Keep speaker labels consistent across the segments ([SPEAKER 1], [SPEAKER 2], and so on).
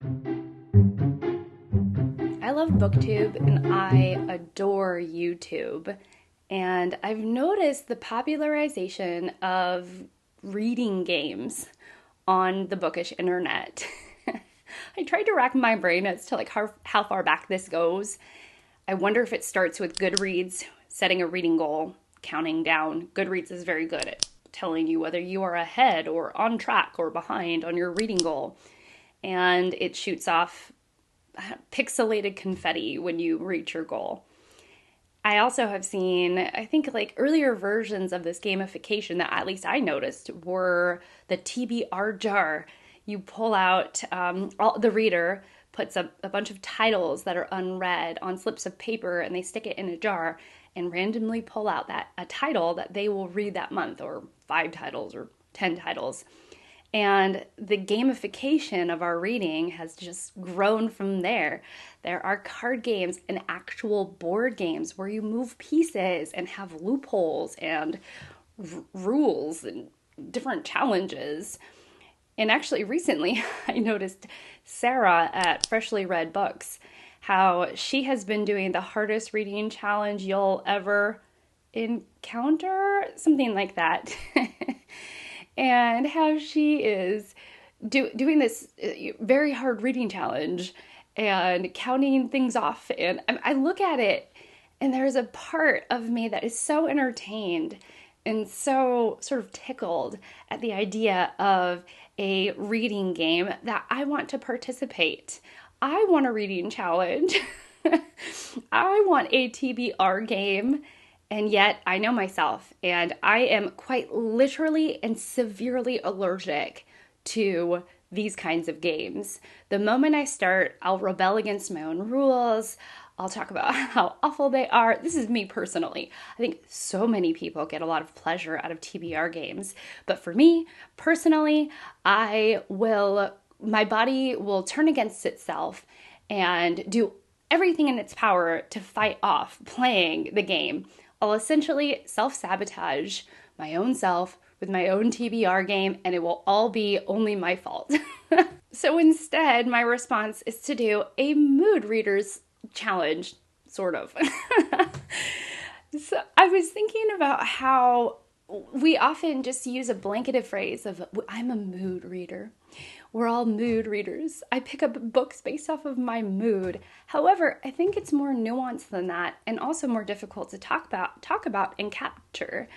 [SPEAKER 1] I love Booktube and I adore YouTube. And I've noticed the popularization of reading games on the bookish internet. I tried to rack my brain as to like how far back this goes. I wonder if it starts with Goodreads setting a reading goal, counting down. Goodreads is very good at telling you whether you are ahead or on track or behind on your reading goal. And it shoots off pixelated confetti when you reach your goal. I also have seen, I think like earlier versions of this gamification that at least I noticed were the TBR jar. You pull out, the reader puts a bunch of titles that are unread on slips of paper and they stick it in a jar and randomly pull out a title that they will read that month, or 5 titles or 10 titles. And the gamification of our reading has just grown from there. There are card games and actual board games where you move pieces and have loopholes and rules and different challenges. And actually recently I noticed Sarah at Freshly Read Books, how she has been doing the hardest reading challenge you'll ever encounter, something like that. And how she is doing this very hard reading challenge and counting things off. And I look at it and there's a part of me that is so entertained and so sort of tickled at the idea of a reading game that I want to participate. I want a reading challenge. I want a TBR game. And yet I know myself, and I am quite literally and severely allergic to these kinds of games. The moment I start, I'll rebel against my own rules. I'll talk about how awful they are. This is me personally. I think so many people get a lot of pleasure out of TBR games. But for me, personally, my body will turn against itself and do everything in its power to fight off playing the game. I'll essentially self-sabotage my own self with my own TBR game, and it will all be only my fault. So instead, my response is to do a mood readers challenge, sort of. So I was thinking about how we often just use a blanketed phrase of, I'm a mood reader. We're all mood readers. I pick up books based off of my mood. However, I think it's more nuanced than that and also more difficult to talk about and capture.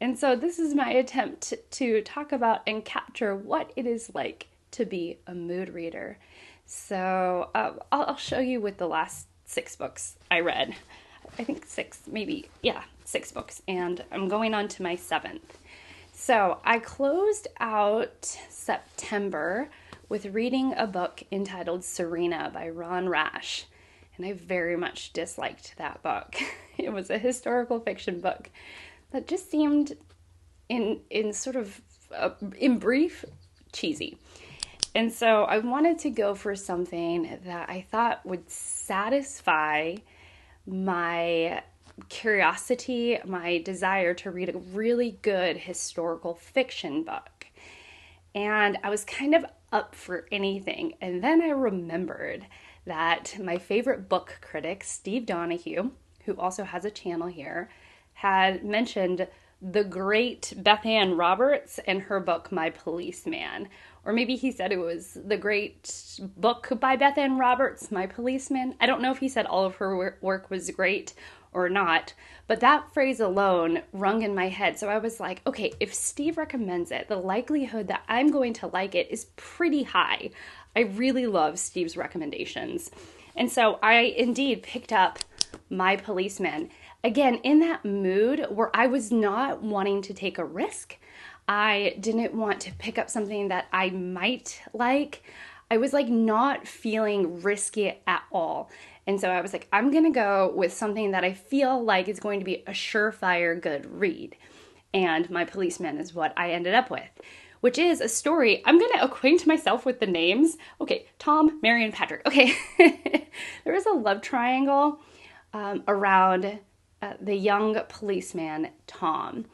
[SPEAKER 1] And so this is my attempt to talk about and capture what it is like to be a mood reader. So I'll show you with the last 6 books I read. I think 6, maybe, yeah, 6 books. And I'm going on to my 7th. So I closed out September with reading a book entitled Serena by Ron Rash, and I very much disliked that book. It was a historical fiction book that just seemed, in brief, cheesy. And so I wanted to go for something that I thought would satisfy my curiosity, my desire to read a really good historical fiction book. And I was kind of up for anything. And then I remembered that my favorite book critic, Steve Donahue, who also has a channel here, had mentioned the great Bethan Roberts and her book, My Policeman. Or maybe he said it was the great book by Bethan Roberts, My Policeman. I don't know if he said all of her work was great or not, but that phrase alone rung in my head. So I was like, okay, if Steve recommends it, the likelihood that I'm going to like it is pretty high. I really love Steve's recommendations. And so I indeed picked up My Policeman. Again, in that mood where I was not wanting to take a risk. I didn't want to pick up something that I might like. I was like not feeling risky at all. And so I was like, I'm going to go with something that I feel like is going to be a surefire good read. And My Policeman is what I ended up with, which is a story. I'm going to acquaint myself with the names. Okay, Tom, Mary, and Patrick. Okay, there is a love triangle around the young policeman, Tom.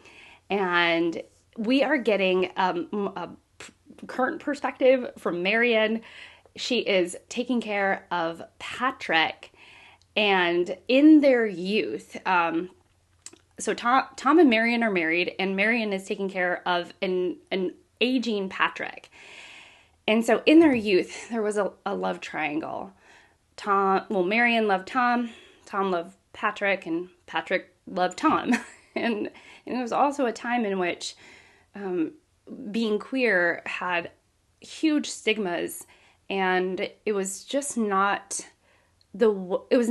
[SPEAKER 1] And we are getting a current perspective from Marion. she is taking care of Patrick, and in their youth, so Tom and Marion are married, and Marion is taking care of an aging Patrick. And so in their youth, there was a love triangle. Marion loved Tom loved Patrick, and Patrick loved Tom. And it was also a time in which being queer had huge stigmas, and it was just not acceptable. It was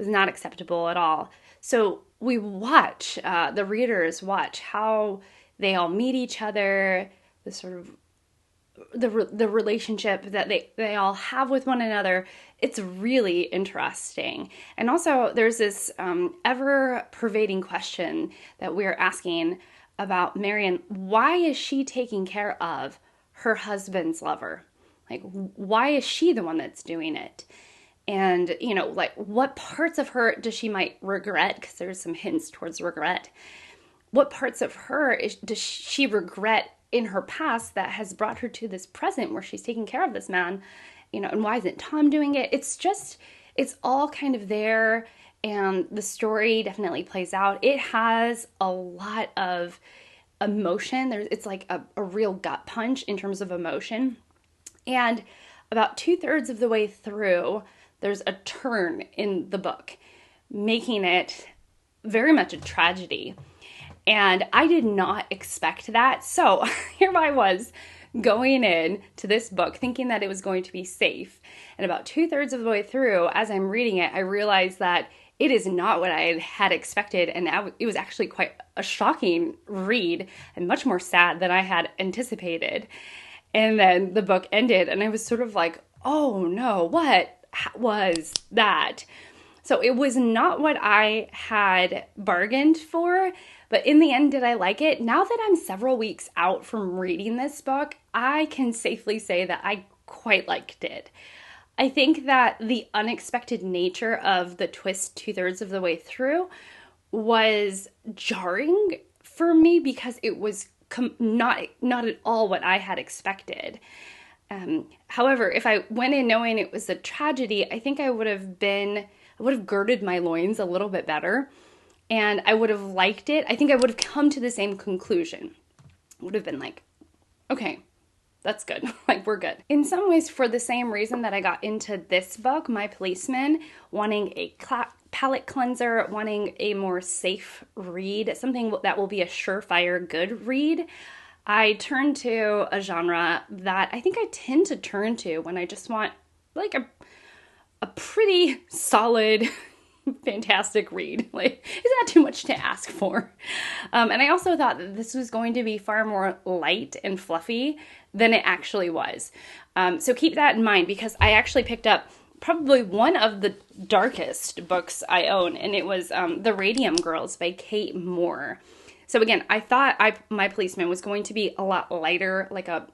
[SPEAKER 1] not acceptable at all. So we the readers watch how they all meet each other, the sort of the relationship that they all have with one another. It's really interesting. And also there's this ever-pervading question that we're asking about Marion. Why is she taking care of her husband's lover? Like, why is she the one that's doing it? And, like, what parts of her does she might regret? Because there's some hints towards regret. What parts of her does she regret in her past that has brought her to this present where she's taking care of this man? And why isn't Tom doing it? It's all kind of there, and the story definitely plays out. It has a lot of emotion. It's like a real gut punch in terms of emotion. And about 2/3 of the way through, there's a turn in the book, making it very much a tragedy. And I did not expect that. So here I was going in to this book thinking that it was going to be safe. And about 2/3 of the way through, as I'm reading it, I realized that it is not what I had expected. And it was actually quite a shocking read and much more sad than I had anticipated. And then the book ended and I was sort of like, oh no, what was that? So it was not what I had bargained for, but in the end, did I like it? Now that I'm several weeks out from reading this book, I can safely say that I quite liked it. I think that the unexpected nature of the twist 2/3 of the way through was jarring for me because it was not at all what I had expected. However, if I went in knowing it was a tragedy, I think I would have girded my loins a little bit better, and I would have liked it. I think I would have come to the same conclusion. Would have been like, okay, that's good. Like, we're good. In some ways, for the same reason that I got into this book, My Policeman, wanting a palate cleanser, wanting a more safe read, something that will be a surefire good read, I turn to a genre that I think I tend to turn to when I just want like a pretty solid, fantastic read. Like, it's not too much to ask for. And I also thought that this was going to be far more light and fluffy than it actually was. So keep that in mind, because I actually picked up probably one of the darkest books I own, and it was The Radium Girls by Kate Moore. So again, I thought My Policeman was going to be a lot lighter, like a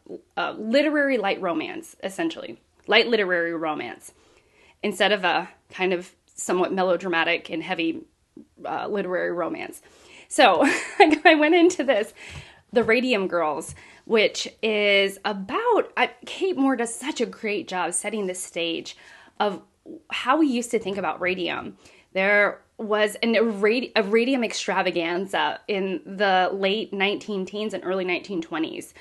[SPEAKER 1] literary light romance, essentially. Light literary romance. Instead of a kind of somewhat melodramatic and heavy literary romance. So I went into this, The Radium Girls, which is about, Kate Moore does such a great job setting the stage of how we used to think about radium. There was a radium extravaganza in the late 19-teens and early 1920s.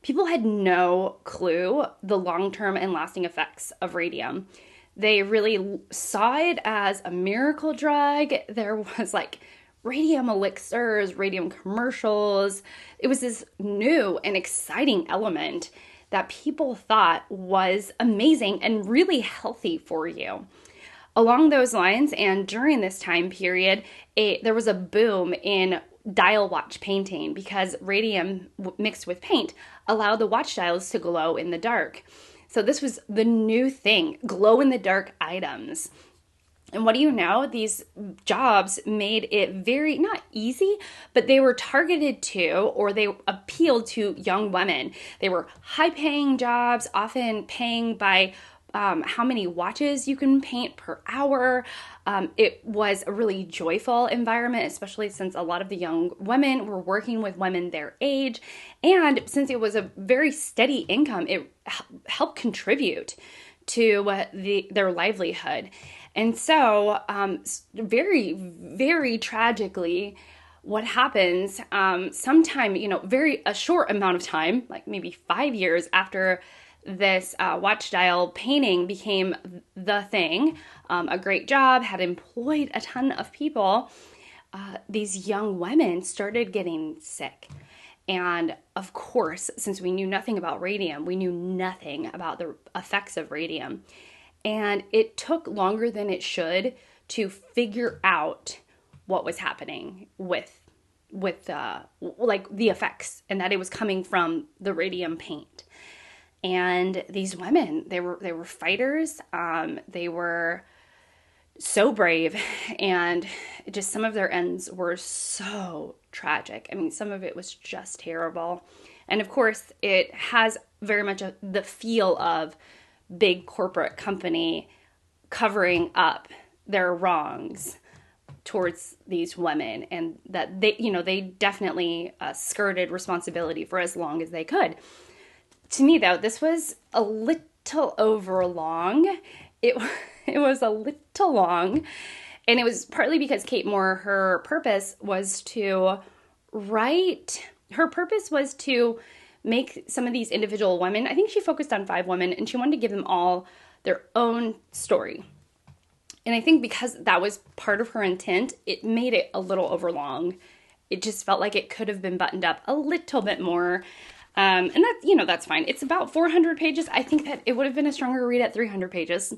[SPEAKER 1] People had no clue the long-term and lasting effects of radium. They really saw it as a miracle drug. There was like radium elixirs, radium commercials. It was this new and exciting element that people thought was amazing and really healthy for you. Along those lines, and during this time period, there was a boom in dial watch painting because radium mixed with paint allowed the watch dials to glow in the dark. So this was the new thing, glow-in-the-dark items. And what do you know? These jobs made it very, not easy, but they were targeted to, or they appealed to young women. They were high-paying jobs, often paying by how many watches you can paint per hour. It was a really joyful environment, especially since a lot of the young women were working with women their age. And since it was a very steady income, it helped contribute to their livelihood. And so very, very tragically, what happens sometime, a short amount of time, like maybe 5 years after this watch dial painting became the thing, a great job, had employed a ton of people, these young women started getting sick. And of course, since we knew nothing about radium, we knew nothing about the effects of radium. And it took longer than it should to figure out what was happening with the effects, and that it was coming from the radium paint. And these women, they were fighters. They were so brave, and just some of their ends were so tragic. I mean, some of it was just terrible. And of course, it has very much the feel of big corporate company covering up their wrongs towards these women, and that they definitely skirted responsibility for as long as they could. To me, though, this was a little over long. It was a little long, and it was partly because Kate Moore, her purpose was to make some of these individual women, I think she focused on 5 women, and she wanted to give them all their own story. And I think because that was part of her intent, it made it a little overlong. It just felt like it could have been buttoned up a little bit more. And that's fine. It's about 400 pages. I think that it would have been a stronger read at 300 pages.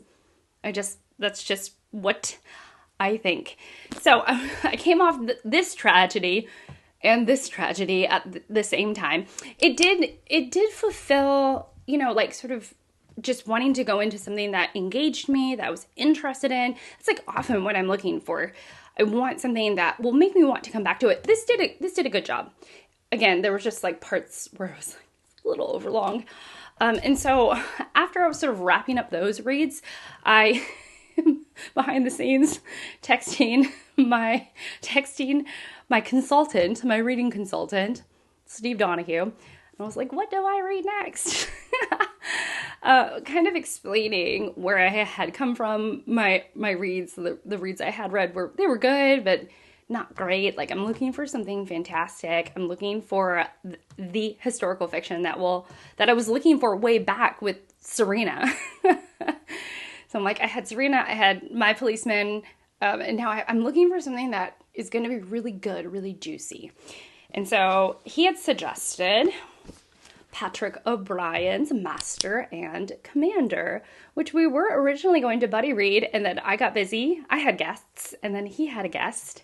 [SPEAKER 1] That's just what I think. So I came off this tragedy and this tragedy at the same time. It did fulfill, sort of just wanting to go into something that engaged me, that I was interested in. It's like often what I'm looking for. I want something that will make me want to come back to it. This did a good job. Again, there were just like parts where it was like a little overlong. And so after I was sort of wrapping up those reads, I behind the scenes texting my consultant, my reading consultant, Steve Donahue. And I was like, what do I read next? Kind of explaining where I had come from. My reads, the reads I had read were good, but not great. Like, I'm looking for something fantastic. I'm looking for the historical fiction that I was looking for way back with Serena. So I'm like, I had Serena, I had My Policeman, and now I'm looking for something that is going to be really good, really juicy. And so he had suggested Patrick O'Brien's Master and Commander, which we were originally going to buddy read, and then I got busy. I had guests, and then he had a guest,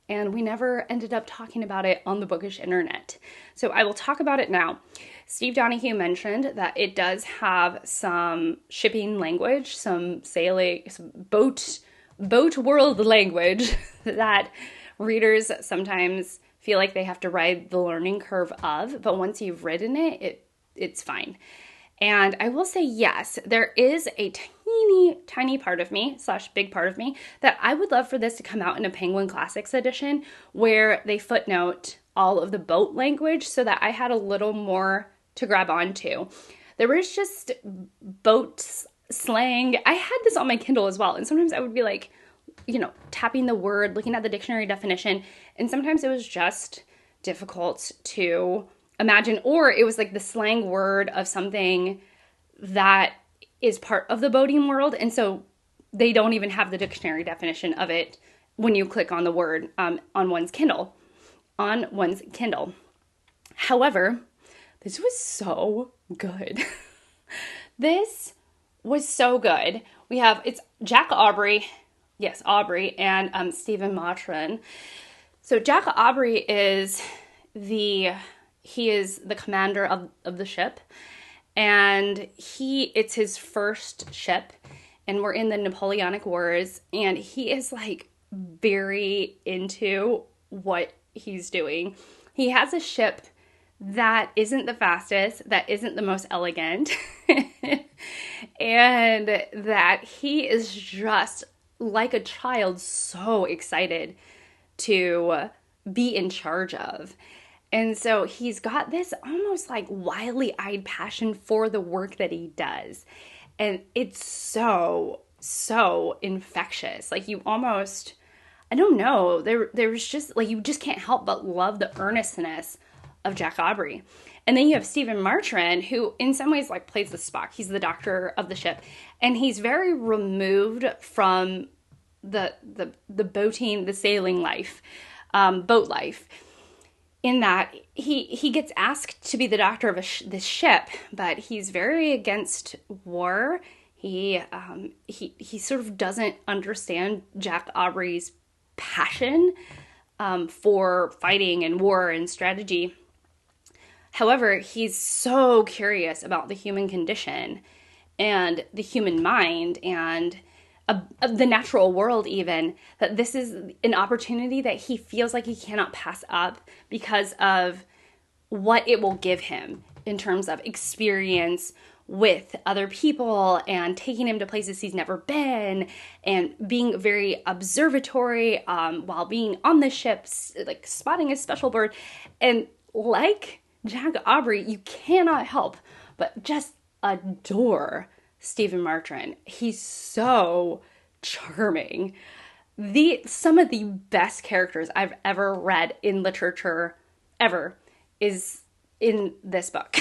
[SPEAKER 1] and we never ended up talking about it on the bookish internet. So I will talk about it now. Steve Donahue mentioned that it does have some shipping language, some sailing, some boat world language that readers sometimes feel like they have to ride the learning curve of, but once you've written it, it's fine. And I will say, yes, there is a tiny part of me / big part of me that I would love for this to come out in a Penguin Classics edition where they footnote all of the boat language so that I had a little more to grab onto. There was just boat slang. I had this on my Kindle as well, and sometimes I would be like, tapping the word, looking at the dictionary definition, and sometimes it was just difficult to imagine, or it was like the slang word of something that is part of the boating world, and so they don't even have the dictionary definition of it when you click on the word on one's Kindle. However, this was so good. This was so good. It's Jack Aubrey. Yes, Aubrey and Stephen Matron. So Jack Aubrey is the commander of the ship, and it's his first ship, and we're in the Napoleonic Wars, and he is like very into what he's doing. He has a ship that isn't the fastest, that isn't the most elegant. And that he is just like a child, so excited to be in charge of. And so he's got this almost like wily-eyed passion for the work that he does. And it's so, so infectious. Like you almost, I don't know, there's just like, you just can't help but love the earnestness of Jack Aubrey. And then you have Stephen Marchand, who in some ways like plays the Spock. He's the doctor of the ship. And he's very removed from the boating, the sailing life, boat life, in that he gets asked to be the doctor of this ship, but he's very against war. He sort of doesn't understand Jack Aubrey's passion for fighting and war and strategy. However, he's so curious about the human condition and the human mind and of the natural world even, that this is an opportunity that he feels like he cannot pass up because of what it will give him in terms of experience with other people and taking him to places he's never been and being very observatory while being on the ships, like spotting a special bird. And like Jack Aubrey, you cannot help but just adore Stephen Marchand. He's so charming. Some of the best characters I've ever read in literature ever is in this book.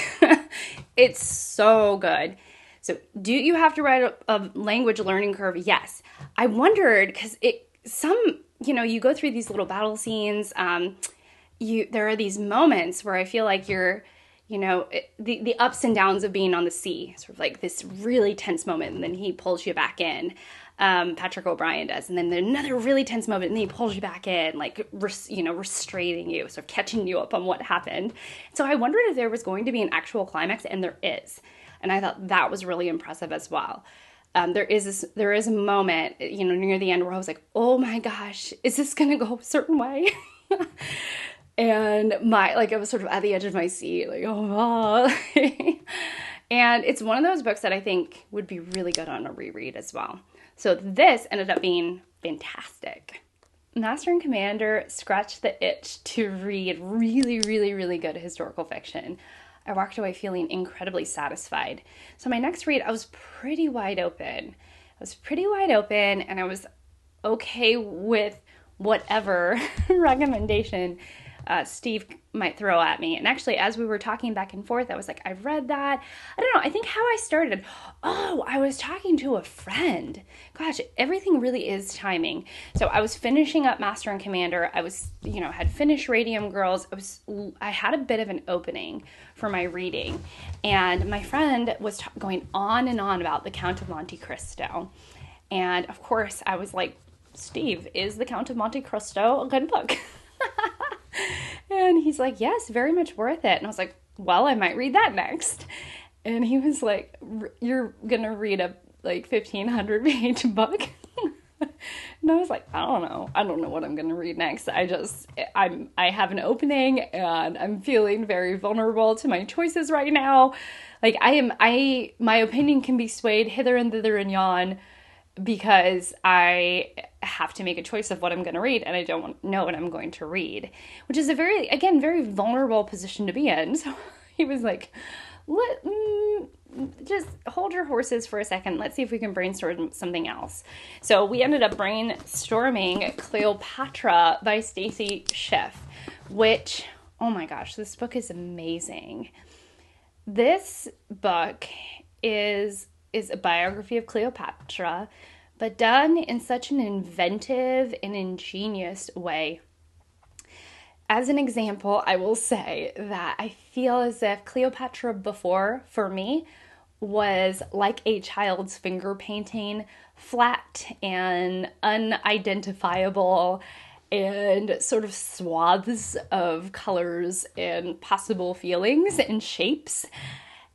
[SPEAKER 1] It's so good. So do you have to write a language learning curve? Yes. I wondered, because you go through these little battle scenes. There are these moments where I feel like you're, the ups and downs of being on the sea, sort of like this really tense moment, and then he pulls you back in. Patrick O'Brien does. And then another really tense moment, and then he pulls you back in, like, restraining you, sort of catching you up on what happened. So I wondered if there was going to be an actual climax, and there is. And I thought that was really impressive as well. There is a moment, near the end where I was like, oh my gosh, is this going to go a certain way? And I was sort of at the edge of my seat, like, oh. And it's one of those books that I think would be really good on a reread as well. So this ended up being fantastic. Master and Commander scratched the itch to read really, really, really good historical fiction. I walked away feeling incredibly satisfied. So my next read, I was pretty wide open. And I was okay with whatever recommendation Steve might throw at me. And actually, as we were talking back and forth, I was like, I've read that. I don't know. I think how I started, I was talking to a friend. Gosh, everything really is timing. So I was finishing up Master and Commander. I was, had finished Radium Girls. I had a bit of an opening for my reading. And my friend was going on and on about The Count of Monte Cristo. And of course, I was like, Steve, is The Count of Monte Cristo a good book? And he's like, yes, very much worth it. And I was like, well, I might read that next. And he was like, you're going to read a 1,500 page book? And I was like, I don't know. I don't know what I'm going to read next. I have an opening and I'm feeling very vulnerable to my choices right now. Like my opinion can be swayed hither and thither and yon, because I have to make a choice of what I'm going to read, and I don't know what I'm going to read, which is a very vulnerable position to be in. So he was like, just hold your horses for a second. Let's see if we can brainstorm something else. So we ended up brainstorming Cleopatra by Stacy Schiff, which, oh my gosh, this book is amazing. This book is a biography of Cleopatra, but done in such an inventive and ingenious way. As an example, I will say that I feel as if Cleopatra before, for me, was like a child's finger painting, flat and unidentifiable, and sort of swaths of colors and possible feelings and shapes.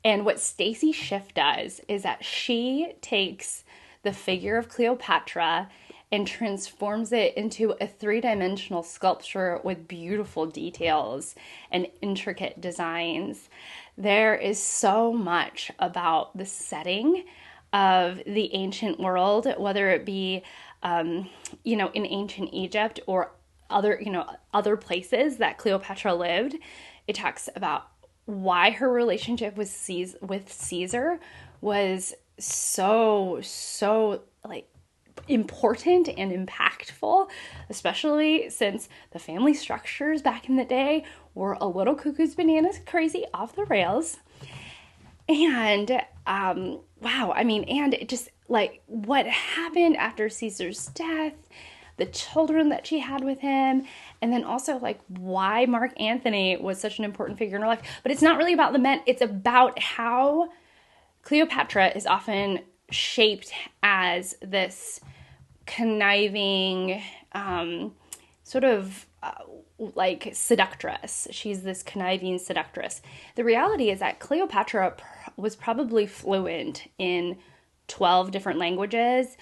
[SPEAKER 1] And what Stacy Schiff does is that she takes the figure of Cleopatra and transforms it into a three-dimensional sculpture with beautiful details and intricate designs There is so much about the setting of the ancient world, whether it be, in ancient Egypt or other places that Cleopatra lived. It talks about why her relationship with Caesar was so like important and impactful, especially since the family structures back in the day were a little cuckoo's bananas crazy off the rails. And wow, and it just like what happened after Caesar's death, the children that she had with him, and then also like why Mark Antony was such an important figure in her life. But it's not really about the men, it's about how Cleopatra is often shaped as this conniving, like seductress. She's this conniving seductress. The reality is that Cleopatra was probably fluent in 12 different languages.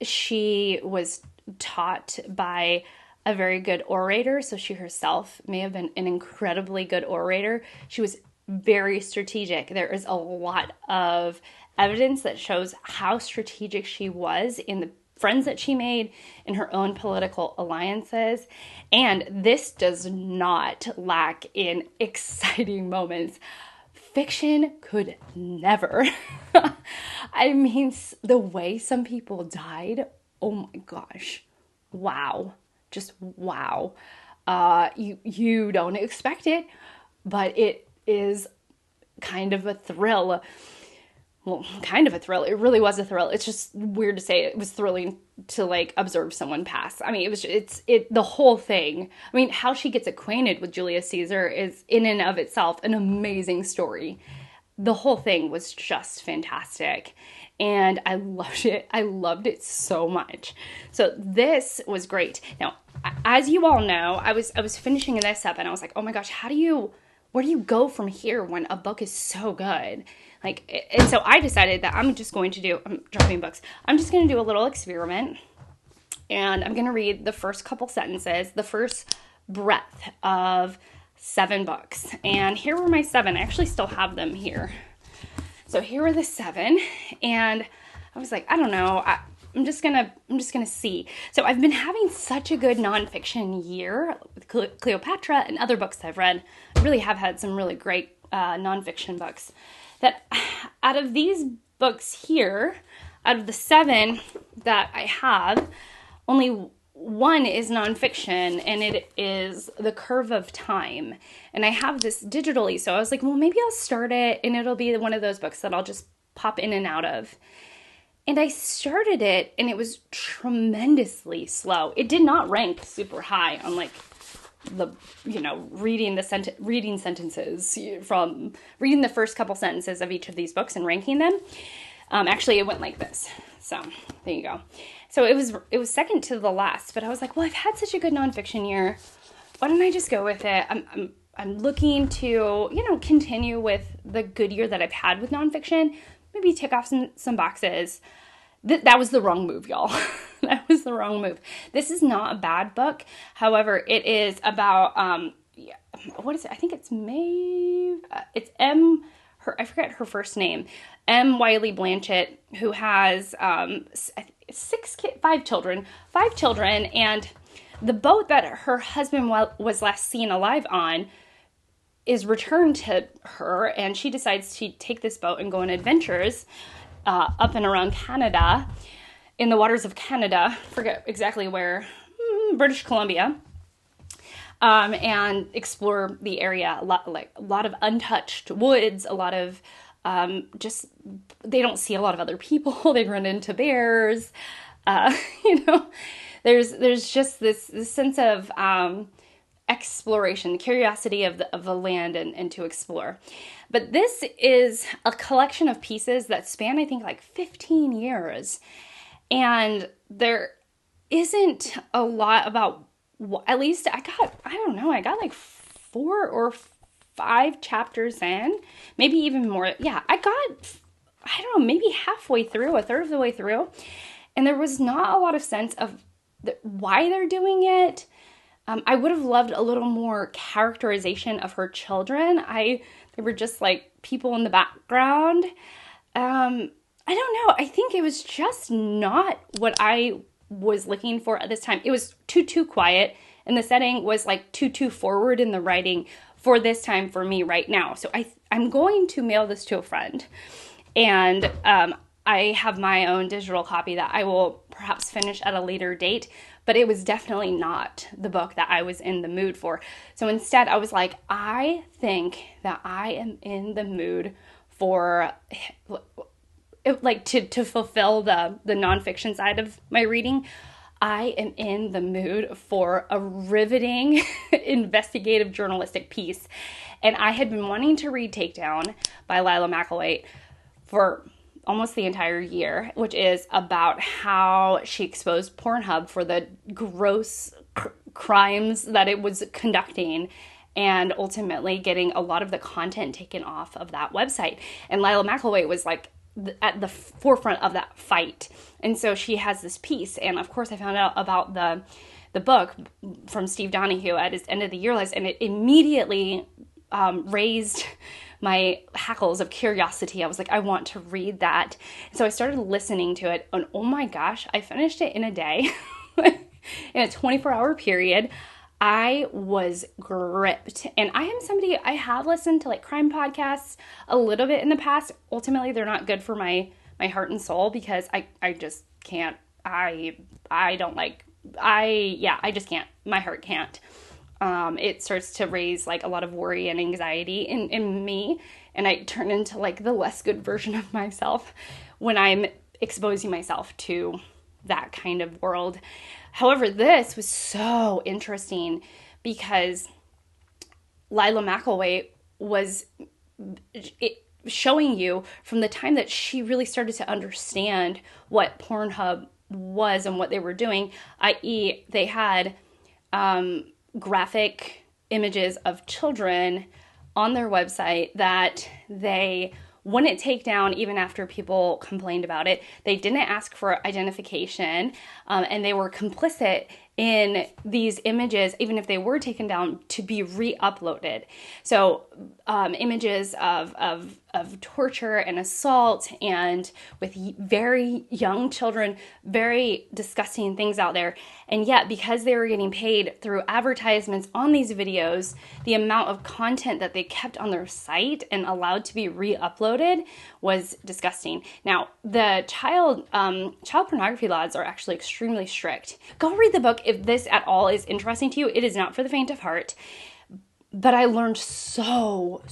[SPEAKER 1] She was taught by a very good orator, so she herself may have been an incredibly good orator. She was very strategic. There is a lot of evidence that shows how strategic she was in the friends that she made, in her own political alliances. And this does not lack in exciting moments. Fiction could never. The way some people died, oh my gosh. Wow. Just wow. You don't expect it, but it is kind of a thrill. Well, kind of a thrill. It really was a thrill. It's just weird to say it was thrilling to like observe someone pass. The whole thing. How she gets acquainted with Julius Caesar is in and of itself an amazing story. The whole thing was just fantastic. And I loved it. I loved it so much. So this was great. Now, as you all know, I was finishing this up and I was like, oh my gosh, where do you go from here when a book is so good? And so I decided that I'm just going to do a little experiment, and I'm going to read the first couple sentences, the first breadth of 7 books. And here were my 7. I actually still have them here. So here were the 7, and I was like, I don't know. I'm just gonna see. So I've been having such a good nonfiction year with Cleopatra and other books I've read. I really have had some really great nonfiction books. That out of these books here, out of the 7 that I have, only one is nonfiction, and it is The Curve of Time. And I have this digitally, so I was like, well, maybe I'll start it, and it'll be one of those books that I'll just pop in and out of. And I started it, and it was tremendously slow. It did not rank super high on like reading sentences from reading the first couple sentences of each of these books and ranking them. Actually, it went like this. So there you go. So it was second to the last, but I was like, well, I've had such a good nonfiction year. Why don't I just go with it? I'm looking to, continue with the good year that I've had with nonfiction. Maybe tick off some boxes. That was the wrong move, y'all. That was the wrong move. This is not a bad book. However, it is about, what is it? I think it's Maeve. It's I forget her first name. Wylie Blanchet, who has 5 children. And the boat that her husband was last seen alive on is returned to her, and she decides to take this boat and go on adventures up and around Canada, in the waters of Canada, forget exactly where, British Columbia, and explore the area. A lot of untouched woods, a lot of they don't see a lot of other people. They run into bears. There's just this sense of exploration, curiosity of the land and to explore. But this is a collection of pieces that span, I think, like 15 years. And there isn't a lot about, at least I got like 4 or 5 chapters in, maybe even more. Yeah, maybe halfway through, a third of the way through. And there was not a lot of sense of why they're doing it. I would have loved a little more characterization of her children. They were just like people in the background. I don't know. I think it was just not what I was looking for at this time. It was too quiet, and the setting was like too forward in the writing for this time for me right now. So I'm going to mail this to a friend, and I have my own digital copy that I will perhaps finish at a later date, but it was definitely not the book that I was in the mood for. So instead, I was like, I think that I am in the mood for, like, to fulfill the nonfiction side of my reading. I am in the mood for a riveting investigative journalistic piece. And I had been wanting to read Takedown by Laila Mickelwait for almost the entire year, which is about how she exposed Pornhub for the gross crimes that it was conducting, and ultimately getting a lot of the content taken off of that website. And Laila Mickelwait was like at the forefront of that fight. And so she has this piece. And of course I found out about the book from Steve Donahue at his end of the year list, and it immediately raised my hackles of curiosity. I was like, I want to read that. So I started listening to it, and oh my gosh, I finished it in a day. In a 24-hour period. I was gripped. And I am somebody, I have listened to like crime podcasts a little bit in the past. Ultimately, they're not good for my heart and soul, because I just can't. I just can't. My heart can't. It starts to raise like a lot of worry and anxiety in me, and I turn into like the less good version of myself when I'm exposing myself to that kind of world. However, this was so interesting because Laila Mickelwait was showing you from the time that she really started to understand what Pornhub was and what they were doing, i.e. they had graphic images of children on their website that they wouldn't take down even after people complained about it. They didn't ask for identification, and they were complicit in these images, even if they were taken down, to be re-uploaded. So images of torture and assault, and with very young children, very disgusting things out there. And yet, because they were getting paid through advertisements on these videos, the amount of content that they kept on their site and allowed to be re-uploaded was disgusting. Now, the child pornography laws are actually extremely strict. Go read the book if this at all is interesting to you. It is not for the faint of heart. But I learned so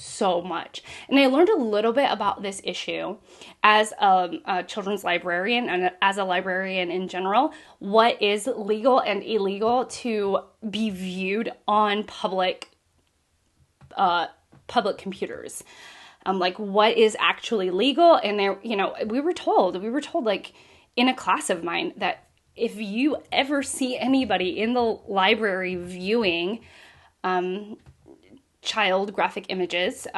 [SPEAKER 1] much. And I learned a little bit about this issue as a children's librarian and as a librarian in general. What is legal and illegal to be viewed on public computers? Like what is actually legal? And there, we were told like in a class of mine that if you ever see anybody in the library viewing child graphic images,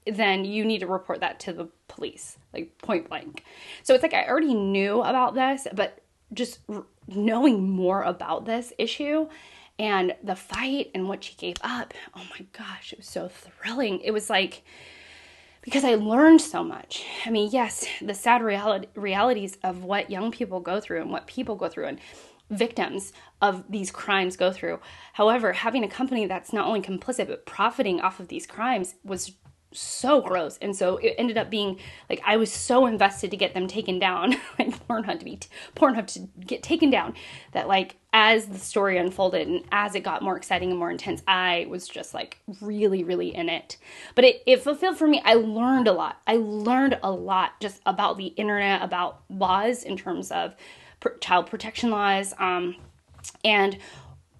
[SPEAKER 1] then you need to report that to the police, like point blank. So it's like I already knew about this, but just knowing more about this issue and the fight and what she gave up, oh my gosh, it was so thrilling. It was like, because I learned so much. I mean, yes, the sad realities of what young people go through and what people go through and victims of these crimes go through. However, having a company that's not only complicit but profiting off of these crimes was so gross. And so it ended up being like I was so invested to get them taken down, like Pornhub to get taken down, that like as the story unfolded and as it got more exciting and more intense, I was just like really in it. But it fulfilled for me. I learned a lot. I learned a lot just about the internet, about laws in terms of child protection laws, and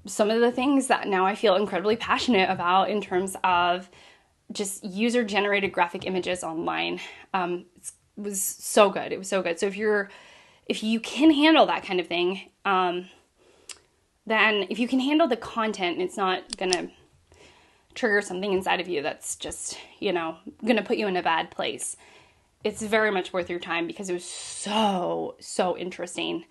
[SPEAKER 1] some of the things that now I feel incredibly passionate about in terms of just user-generated graphic images online. It was so good. It was so good. So if you can handle that kind of thing, then if you can handle the content, it's not gonna trigger something inside of you that's just, gonna put you in a bad place. It's very much worth your time because it was so interesting.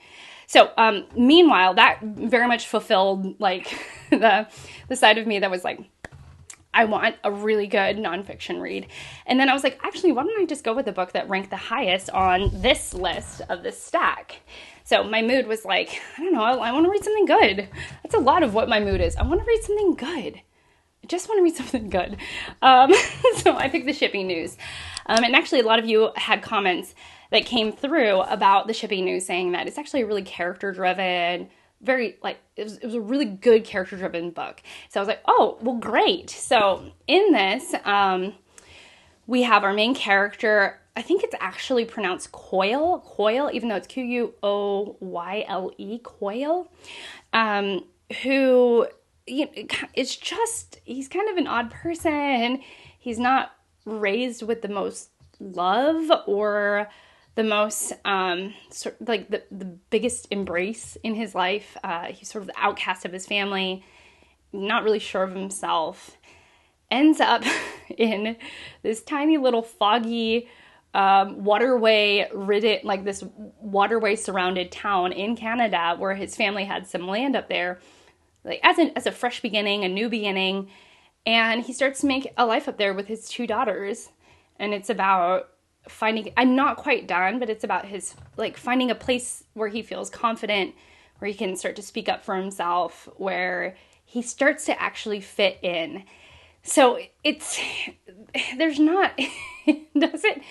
[SPEAKER 1] So, meanwhile, that very much fulfilled like the side of me that was like, I want a really good nonfiction read. And then I was like, actually, why don't I just go with the book that ranked the highest on this list of this stack? So my mood was like, I don't know, I want to read something good. That's a lot of what my mood is. I want to read something good. I just want to read something good. So I picked the shipping news. And actually a lot of you had comments that came through about the shipping news saying that it's actually a really character-driven, very, like, it was a really good character-driven book. So I was like, oh, well, great. So in this, we have our main character. I think it's actually pronounced Coyle, even though it's Quoyle, Coyle, who, you know, it's just, he's kind of an odd person. He's not raised with the most love or the most, like the biggest embrace in his life. He's sort of the outcast of his family, not really sure of himself, ends up in this tiny little foggy, waterway surrounded town in Canada where his family had some land up there, like as a fresh beginning, a new beginning. And he starts to make a life up there with his 2 daughters. And it's about finding, I'm not quite done, but it's about his, like, finding a place where he feels confident, where he can start to speak up for himself, where he starts to actually fit in. So there's not, doesn't,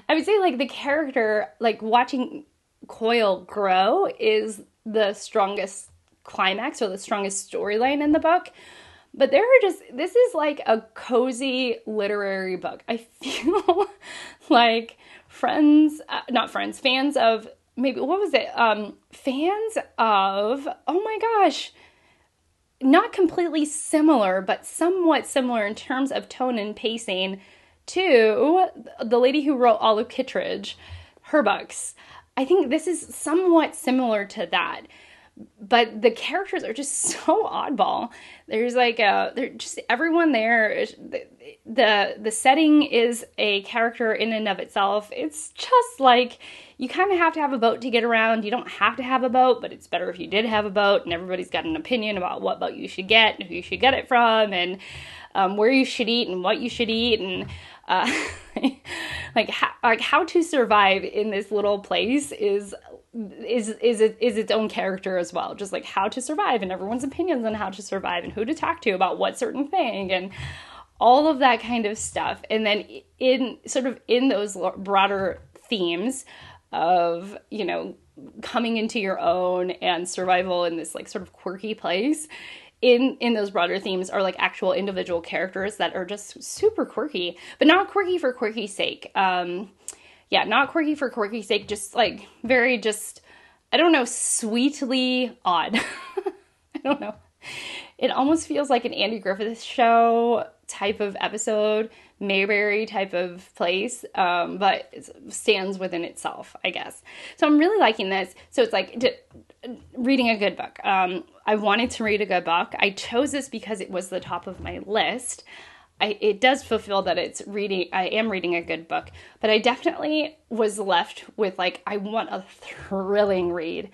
[SPEAKER 1] I would say, like, the character, like, watching Coyle grow is the strongest climax or the strongest storyline in the book. But this is like a cozy literary book. I feel like fans of, maybe, what was it? Fans of, oh my gosh, not completely similar, but somewhat similar in terms of tone and pacing to the lady who wrote Olive Kittredge, her books. I think this is somewhat similar to that. But the characters are just so oddball. There's like they're just, everyone there. The setting is a character in and of itself. It's just like, you kind of have to have a boat to get around. You don't have to have a boat, but it's better if you did have a boat. And everybody's got an opinion about what boat you should get and who you should get it from, and where you should eat and what you should eat, and how to survive in this little place is its own character as well. Just like how to survive and everyone's opinions on how to survive and who to talk to about what certain thing and all of that kind of stuff. And then in those broader themes of, you know, coming into your own and survival in this, like, sort of quirky place, in those broader themes are, like, actual individual characters that are just super quirky, but not quirky for quirky's sake. Not quirky for quirky's sake, just, like, very just, I don't know, sweetly odd. I don't know. It almost feels like an Andy Griffith show type of episode, Mayberry type of place, but it stands within itself, I guess. So I'm really liking this. So it's like reading a good book. I wanted to read a good book. I chose this because it was the top of my list. It does fulfill that I am reading a good book, but I definitely was left with, like, I want a thrilling read.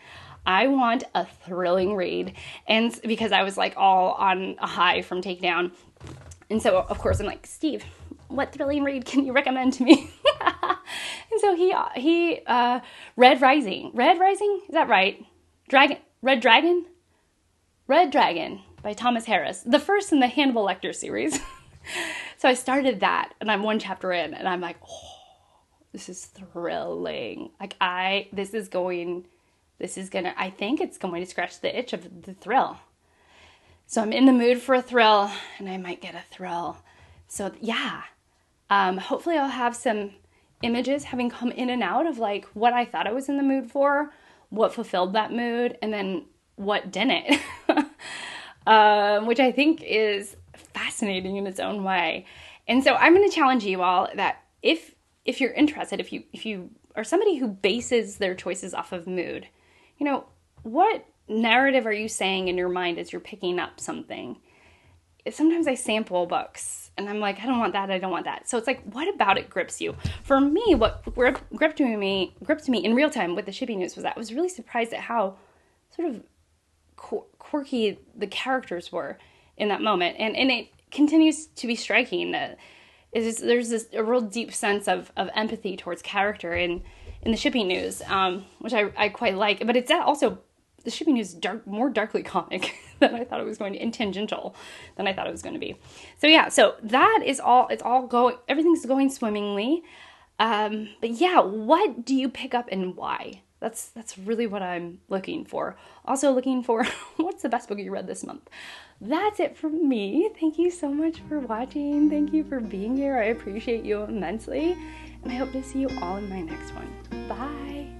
[SPEAKER 1] And because I was, like, all on a high from Takedown. And so, of course, I'm like, Steve, what thrilling read can you recommend to me? And so he Red Rising, is that right? Red Dragon by Thomas Harris, the first in the Hannibal Lecter series. So I started that, and I'm 1 chapter in, and I'm like, oh, this is thrilling. Like, I think it's going to scratch the itch of the thrill. So I'm in the mood for a thrill, and I might get a thrill. So yeah, hopefully I'll have some images having come in and out of, like, what I thought I was in the mood for, what fulfilled that mood, and then what didn't. Which I think is fascinating in its own way. And so I'm going to challenge you all that if you're interested, if you are somebody who bases their choices off of mood, you know, what narrative are you saying in your mind as you're picking up something? Sometimes I sample books and I'm like, I don't want that. So it's like, what about it grips you? For me, what gripped me in real time with the shipping news was that I was really surprised at how sort of quirky the characters were in that moment. And it continues to be striking. There's a real deep sense of empathy towards character in the shipping news, which I quite like. But it's also, the shipping news is more darkly comic than I thought it was going to, and tangential than I thought it was going to be. So yeah, so that is all, everything's going swimmingly. But yeah, what do you pick up and why? That's really what I'm looking for. Also looking for, what's the best book you read this month? That's it from me. Thank you so much for watching. Thank you for being here. I appreciate you immensely. And I hope to see you all in my next one. Bye.